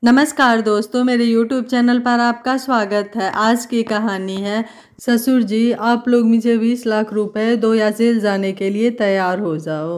नमस्कार दोस्तों, मेरे YouTube चैनल पर आपका स्वागत है। आज की कहानी है ससुर जी आप लोग मुझे 20 लाख रुपए दो या जेल जाने के लिए तैयार हो जाओ।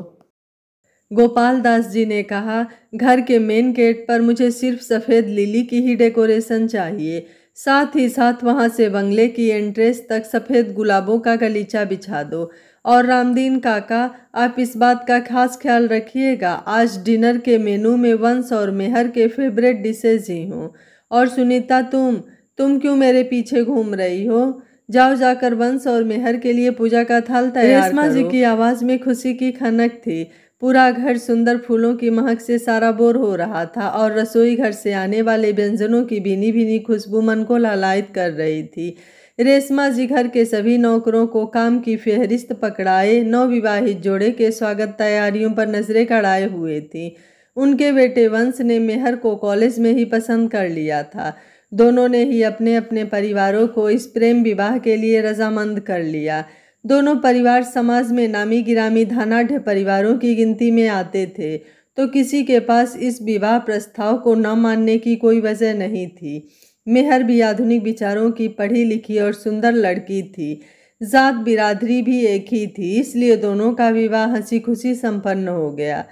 गोपाल दास जी ने कहा, घर के मेन गेट पर मुझे सिर्फ सफ़ेद लिली की ही डेकोरेशन चाहिए, साथ ही साथ वहां से बंगले की एंट्रेंस तक सफ़ेद गुलाबों का गलीचा बिछा दो। और रामदीन काका, आप इस बात का खास ख्याल रखिएगा, आज डिनर के मेनू में वंश और मेहर के फेवरेट डिशेज ही हों। और सुनीता, तुम क्यों मेरे पीछे घूम रही हो? जाओ जाकर वंश और मेहर के लिए पूजा का थाल तैयार करो। रेशमा जी की आवाज़ में खुशी की खनक थी। पूरा घर सुंदर फूलों की महक से सारा बोर हो रहा था और रसोई घर से आने वाले व्यंजनों की भीनी भीनी खुशबू मन को लालायित कर रही थी। रेशमा जी घर के सभी नौकरों को काम की फेहरिस्त पकड़ाए नवविवाहित जोड़े के स्वागत तैयारियों पर नजरें गड़ाए हुए थी। उनके बेटे वंश ने मेहर को कॉलेज में ही पसंद कर लिया था। दोनों ने ही अपने अपने परिवारों को इस प्रेम विवाह के लिए रजामंद कर लिया। दोनों परिवार समाज में नामी गिरामी धनाढ़ परिवारों की गिनती में आते थे, तो किसी के पास इस विवाह प्रस्ताव को न मानने की कोई वजह नहीं थी। मेहर भी आधुनिक विचारों की पढ़ी लिखी और सुंदर लड़की थी। जात बिरादरी भी एक ही थी, इसलिए दोनों का विवाह हंसी खुशी संपन्न हो गया।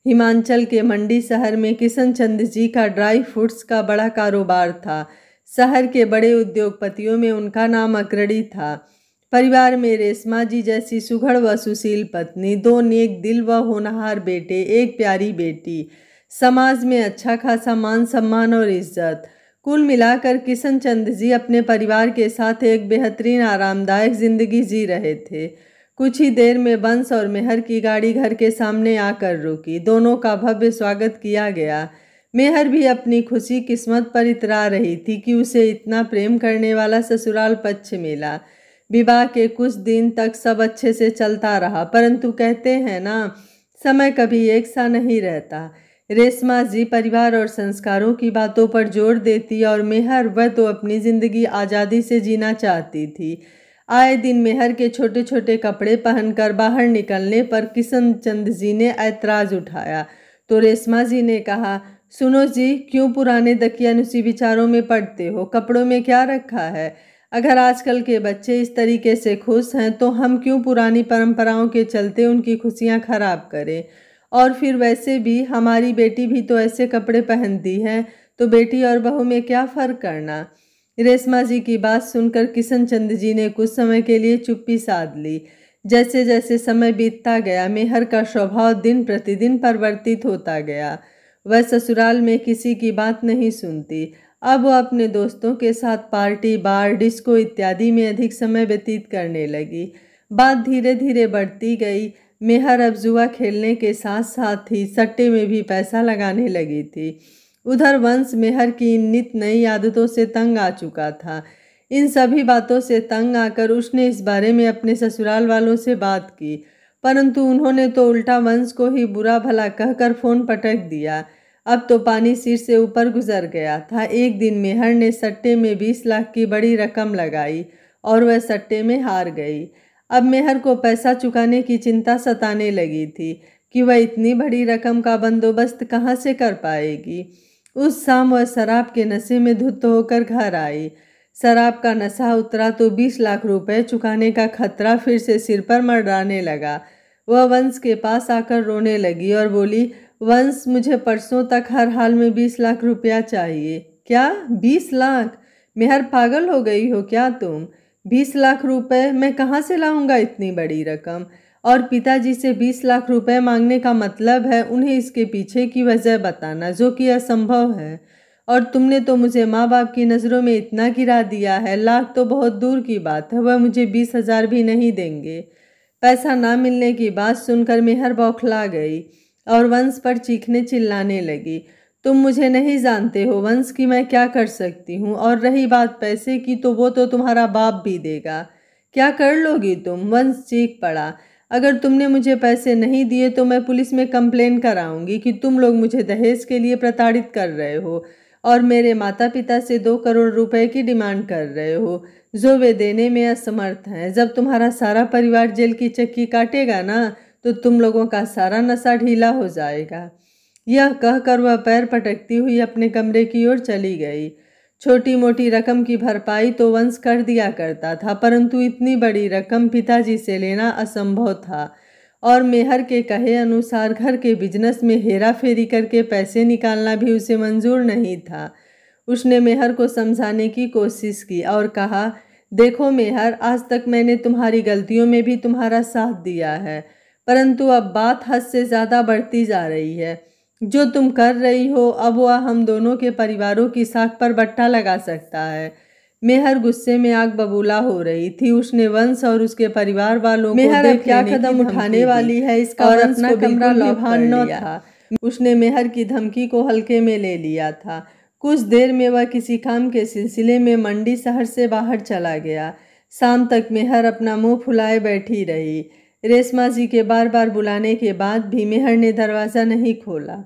हिमाचल के मंडी शहर में किशन चंद जी का ड्राई फ्रूट्स का बड़ा कारोबार था। शहर के बड़े उद्योगपतियों में उनका नाम अग्रणी था। परिवार में रेशमा जी जैसी सुघड़ व सुशील पत्नी, दो नेक दिल व होनहार बेटे, एक प्यारी बेटी, समाज में अच्छा खासा मान सम्मान और इज्जत। कुल मिलाकर किशन चंद जी अपने परिवार के साथ एक बेहतरीन आरामदायक जिंदगी जी रहे थे। कुछ ही देर में बंस और मेहर की गाड़ी घर के सामने आकर रुकी। दोनों का भव्य स्वागत किया गया। मेहर भी अपनी खुशी किस्मत पर इतरा रही थी कि उसे इतना प्रेम करने वाला ससुराल पक्ष मिला। विवाह के कुछ दिन तक सब अच्छे से चलता रहा, परंतु कहते हैं ना, समय कभी एक सा नहीं रहता। रेशमा जी परिवार और संस्कारों की बातों पर जोर देती और मेहर वह तो अपनी जिंदगी आज़ादी से जीना चाहती थी। आए दिन मेहर के छोटे छोटे कपड़े पहनकर बाहर निकलने पर किशन चंद जी ने ऐतराज उठाया, तो रेशमा जी ने कहा, सुनो जी, क्यों पुराने दकियानुसी विचारों में पड़ते हो? कपड़ों में क्या रखा है? अगर आजकल के बच्चे इस तरीके से खुश हैं तो हम क्यों पुरानी परंपराओं के चलते उनकी खुशियां खराब करें? और फिर वैसे भी हमारी बेटी भी तो ऐसे कपड़े पहनती है, तो बेटी और बहू में क्या फ़र्क करना? रेशमा जी की बात सुनकर किशन चंद जी ने कुछ समय के लिए चुप्पी साध ली। जैसे जैसे समय बीतता गया, मेहर का स्वभाव दिन प्रतिदिन परिवर्तित होता गया। वह ससुराल में किसी की बात नहीं सुनती। अब वह अपने दोस्तों के साथ पार्टी, बार, डिस्को इत्यादि में अधिक समय व्यतीत करने लगी। बात धीरे धीरे बढ़ती गई। मेहर अब जुआ खेलने के साथ साथ ही सट्टे में भी पैसा लगाने लगी थी। उधर वंश मेहर की इन नित नई आदतों से तंग आ चुका था। इन सभी बातों से तंग आकर उसने इस बारे में अपने ससुराल वालों से बात की, परंतु उन्होंने तो उल्टा वंश को ही बुरा भला कहकर फोन पटक दिया। अब तो पानी सिर से ऊपर गुजर गया था। एक दिन मेहर ने सट्टे में 20 लाख की बड़ी रकम लगाई और वह सट्टे में हार गई। अब मेहर को पैसा चुकाने की चिंता सताने लगी थी कि वह इतनी बड़ी रकम का बंदोबस्त कहाँ से कर पाएगी। उस शाम वह शराब के नशे में धुत होकर घर आई। शराब का नशा उतरा तो 20 लाख रुपए चुकाने का खतरा फिर से सिर पर मंडराने लगा। वह वंश के पास आकर रोने लगी और बोली, वंश, मुझे परसों तक हर हाल में 20 लाख रुपया चाहिए। क्या 20 लाख? मेहर, पागल हो गई हो क्या तुम? 20 लाख रुपए मैं कहाँ से लाऊंगा इतनी बड़ी रकम? और पिताजी से 20 लाख रुपए मांगने का मतलब है उन्हें इसके पीछे की वजह बताना, जो कि असंभव है। और तुमने तो मुझे माँ बाप की नज़रों में इतना गिरा दिया है, लाख तो बहुत दूर की बात है, वह मुझे 20,000 भी नहीं देंगे। पैसा ना मिलने की बात सुनकर मेहर बौखला गई और वंश पर चीखने चिल्लाने लगी। तुम मुझे नहीं जानते हो वंश कि मैं क्या कर सकती हूँ, और रही बात पैसे की तो वो तो तुम्हारा बाप भी देगा। क्या कर लोगी तुम? वंश चीख पड़ा। अगर तुमने मुझे पैसे नहीं दिए तो मैं पुलिस में कंप्लेन कराऊंगी कि तुम लोग मुझे दहेज के लिए प्रताड़ित कर रहे हो और मेरे माता पिता से 2 करोड़ रुपए की डिमांड कर रहे हो, जो वे देने में असमर्थ हैं। जब तुम्हारा सारा परिवार जेल की चक्की काटेगा ना, तो तुम लोगों का सारा नशा ढीला हो जाएगा। यह कहकर वह पैर पटकती हुई अपने कमरे की ओर चली गई। छोटी मोटी रकम की भरपाई तो वंश कर दिया करता था, परंतु इतनी बड़ी रकम पिताजी से लेना असंभव था और मेहर के कहे अनुसार घर के बिजनेस में हेरा फेरी करके पैसे निकालना भी उसे मंजूर नहीं था। उसने मेहर को समझाने की कोशिश की और कहा, देखो मेहर, आज तक मैंने तुम्हारी गलतियों में भी तुम्हारा साथ दिया है, परंतु अब बात हद से ज़्यादा बढ़ती जा रही है। जो तुम कर रही हो अब वह हम दोनों के परिवारों की साख पर बट्टा लगा सकता है। मेहर गुस्से में आग बबूला हो रही थी। उसने वंश और उसके परिवार वालों को मेहर अब क्या कदम उठाने वाली है इसका और अपना कमरा भान न था। उसने मेहर की धमकी को हल्के में ले लिया था। कुछ देर में वह किसी काम के सिलसिले में मंडी शहर से बाहर चला गया। शाम तक मेहर अपना मुंह फुलाए बैठी रही। रेशमा जी के बार बार बुलाने के बाद भी मेहर ने दरवाज़ा नहीं खोला।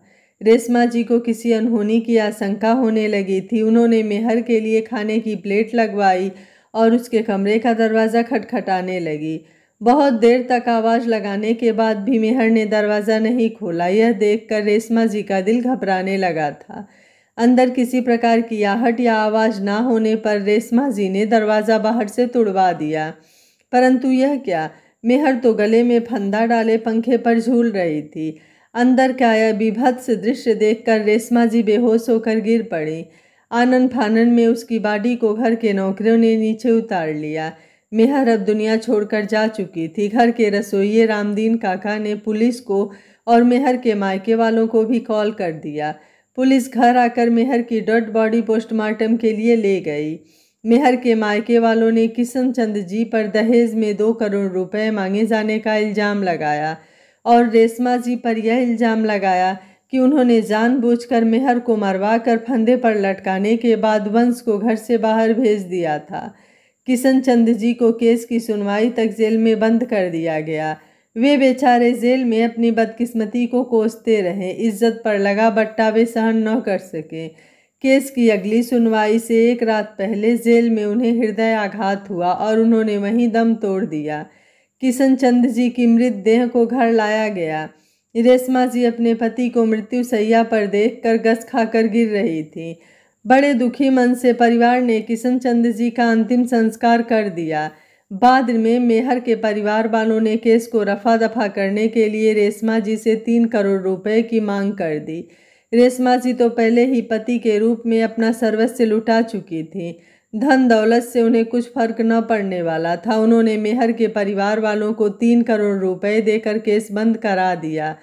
रेशमा जी को किसी अनहोनी की आशंका होने लगी थी। उन्होंने मेहर के लिए खाने की प्लेट लगवाई और उसके कमरे का दरवाज़ा खटखटाने लगी। बहुत देर तक आवाज़ लगाने के बाद भी मेहर ने दरवाज़ा नहीं खोला। यह देखकर रेशमा जी का दिल घबराने लगा था। अंदर किसी प्रकार की आहट या आवाज़ ना होने पर रेशमा जी ने दरवाज़ा बाहर से तुड़वा दिया, परंतु यह क्या, मेहर तो गले में फंदा डाले पंखे पर झूल रही थी। अंदर का यह बीभत्स दृश्य देखकर रेशमा जी बेहोश होकर गिर पड़ी। आनन फानन में उसकी बॉडी को घर के नौकरों ने नीचे उतार लिया। मेहर अब दुनिया छोड़कर जा चुकी थी। घर के रसोइये रामदीन काका ने पुलिस को और मेहर के मायके वालों को भी कॉल कर दिया। पुलिस घर आकर मेहर की डेड बॉडी पोस्टमार्टम के लिए ले गई। मेहर के मायके वालों ने किशन चंद जी पर दहेज में 2 करोड़ रुपए मांगे जाने का इल्ज़ाम लगाया और रेशमा जी पर यह इल्ज़ाम लगाया कि उन्होंने जानबूझकर मेहर को मरवा कर फंदे पर लटकाने के बाद वंश को घर से बाहर भेज दिया था। किशन चंद जी को केस की सुनवाई तक जेल में बंद कर दिया गया। वे बेचारे जेल में अपनी बदकिस्मती को कोसते रहे। इज्जत पर लगा बट्टा वे सहन न कर सके। केस की अगली सुनवाई से एक रात पहले जेल में उन्हें हृदय आघात हुआ और उन्होंने वहीं दम तोड़ दिया। किशन चंद जी की मृतदेह को घर लाया गया। रेशमा जी अपने पति को मृत्यु शैया पर देखकर गस खाकर गिर रही थी। बड़े दुखी मन से परिवार ने किशन चंद जी का अंतिम संस्कार कर दिया। बाद में मेहर के परिवार वालों ने केस को रफा दफा करने के लिए रेशमा जी से 3 करोड़ रुपए की मांग कर दी। रेशमा जी तो पहले ही पति के रूप में अपना सर्वस्व लुटा चुकी थी। धन दौलत से उन्हें कुछ फर्क न पड़ने वाला था। उन्होंने मेहर के परिवार वालों को 3 करोड़ रुपए देकर केस बंद करा दिया,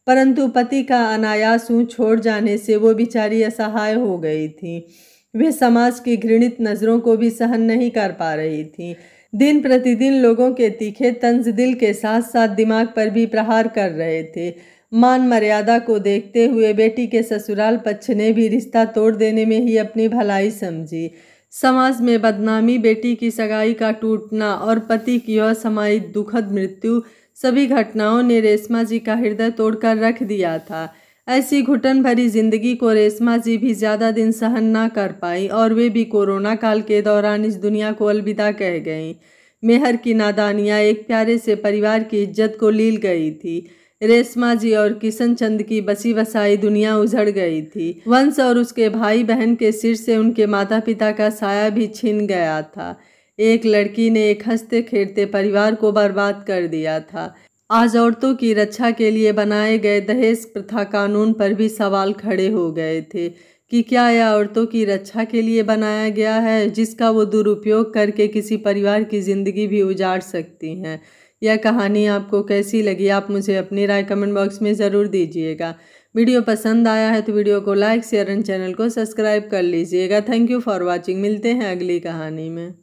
परंतु पति का अनायास छोड़ जाने से वो बेचारी असहाय हो गई थी। वे समाज की घृणित नज़रों को भी सहन नहीं कर पा रही थी। दिन प्रतिदिन लोगों के तीखे तंज दिल के साथ साथ दिमाग पर भी प्रहार कर रहे थे। मान मर्यादा को देखते हुए बेटी के ससुराल पक्ष ने भी रिश्ता तोड़ देने में ही अपनी भलाई समझी। समाज में बदनामी, बेटी की सगाई का टूटना और पति की असामयिक दुखद मृत्यु, सभी घटनाओं ने रेशमा जी का हृदय तोड़कर रख दिया था। ऐसी घुटन भरी जिंदगी को रेशमा जी भी ज़्यादा दिन सहन ना कर पाई और वे भी कोरोना काल के दौरान इस दुनिया को अलविदा कह गईं। मेहर की नादानियाँ एक प्यारे से परिवार की इज्जत को लील गई थी। रेशमा जी और किशन चंद की बसी बसाई दुनिया उजड़ गई थी। वंश और उसके भाई बहन के सिर से उनके माता पिता का साया भी छिन गया था। एक लड़की ने एक हंसते खेलते परिवार को बर्बाद कर दिया था। आज औरतों की रक्षा के लिए बनाए गए दहेज प्रथा कानून पर भी सवाल खड़े हो गए थे कि क्या यह औरतों की रक्षा के लिए बनाया गया है, जिसका वो दुरुपयोग करके किसी परिवार की ज़िंदगी भी उजाड़ सकती हैं। यह कहानी आपको कैसी लगी, आप मुझे अपनी राय कमेंट बॉक्स में ज़रूर दीजिएगा। वीडियो पसंद आया है तो वीडियो को लाइक, शेयर एंड चैनल को सब्सक्राइब कर लीजिएगा। Thank you for watching. मिलते हैं अगली कहानी में।